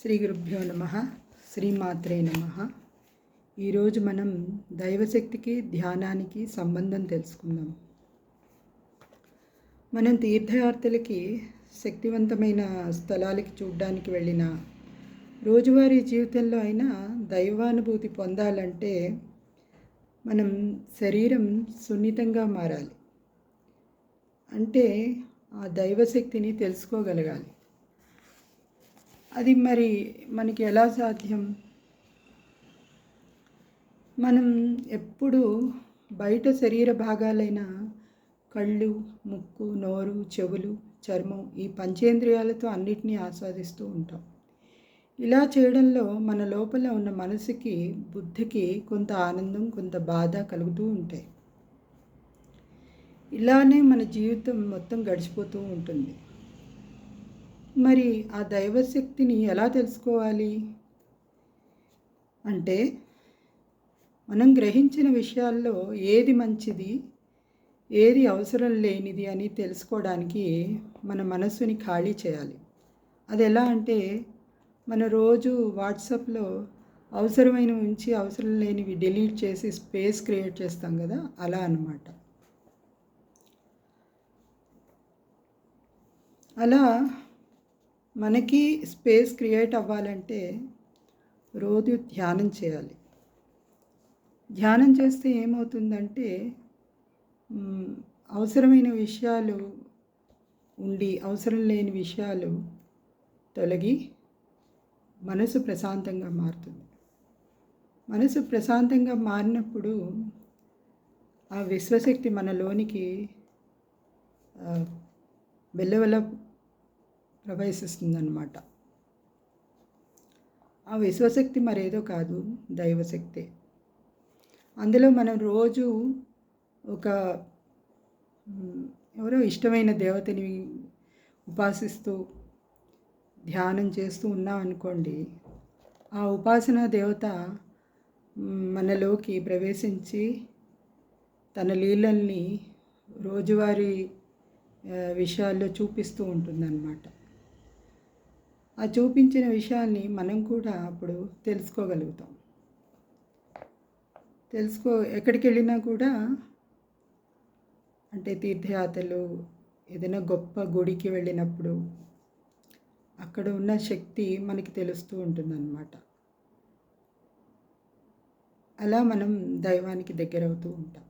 శ్రీ గురుభ్యో నమ. శ్రీమాత్రే నమ. ఈరోజు మనం దైవశక్తికి ధ్యానానికి సంబంధం తెలుసుకుందాం. మనం తీర్థయాత్రలకి శక్తివంతమైన స్థలాలకి చూడడానికి వెళ్ళిన రోజువారీ జీవితంలో అయినా దైవానుభూతి పొందాలంటే మనం శరీరం సున్నితంగా మారాలి. అంటే ఆ దైవశక్తిని తెలుసుకోగలగాలి. అది మరి మనకి ఎలా సాధ్యం? మనం ఎప్పుడు బయట శరీర భాగాలైన కళ్ళు, ముక్కు, నోరు, చెవులు, చర్మం ఈ పంచేంద్రియాలతో అన్నిటినీ ఆస్వాదిస్తూ ఉంటాం. ఇలా చేయడంలో మన లోపల ఉన్న మనసుకి, బుద్ధికి కొంత ఆనందం, కొంత బాధ కలుగుతూ ఉంటాయి. ఇలానే మన జీవితం మొత్తం గడిచిపోతూ ఉంటుంది. మరి ఆ దైవశక్తిని ఎలా తెలుసుకోవాలి అంటే, మనం గ్రహించిన విషయాల్లో ఏది మంచిది, ఏది అవసరం లేనిది అని తెలుసుకోవడానికి మన మనస్సుని ఖాళీ చేయాలి. అది ఎలా అంటే, మన రోజు వాట్సాప్లో అవసరమైనవి ఉంచి అవసరం లేనివి డిలీట్ చేసి స్పేస్ క్రియేట్ చేస్తాం కదా, అలా అన్నమాట. అలా మనకి స్పేస్ క్రియేట్ అవ్వాలంటే రోజు ధ్యానం చేయాలి. ధ్యానం చేస్తే ఏమవుతుందంటే, అవసరమైన విషయాలు ఉండి అవసరం లేని విషయాలు తొలగి మనసు ప్రశాంతంగా మారుతుంది. మనసు ప్రశాంతంగా మారినప్పుడు ఆ విశ్వశక్తి మనలోనికి వెల్లవెల్ల ప్రవేశిస్తుందన్నమాట. ఆ విశ్వశక్తి మరేదో కాదు, దైవశక్తి. అందులో మనం రోజు ఒక ఎవరో ఇష్టమైన దేవతని ఉపాసిస్తూ ధ్యానం చేస్తూ ఉన్నాం అనుకోండి, ఆ ఉపాసనా దేవత మనలోకి ప్రవేశించి తన లీలల్ని రోజువారీ విషయాల్లో చూపిస్తూ ఉంటుందన్నమాట. ఆ చూపించిన విషయాల్ని మనం కూడా అప్పుడు తెలుసుకోగలుగుతాం. ఎక్కడికి వెళ్ళినా కూడా, అంటే తీర్థయాత్రలు, ఏదైనా గొప్ప గుడికి వెళ్ళినప్పుడు అక్కడ ఉన్న శక్తి మనకి తెలుస్తూ ఉంటుందన్నమాట. అలా మనం దైవానికి దగ్గర అవుతూ ఉంటాం.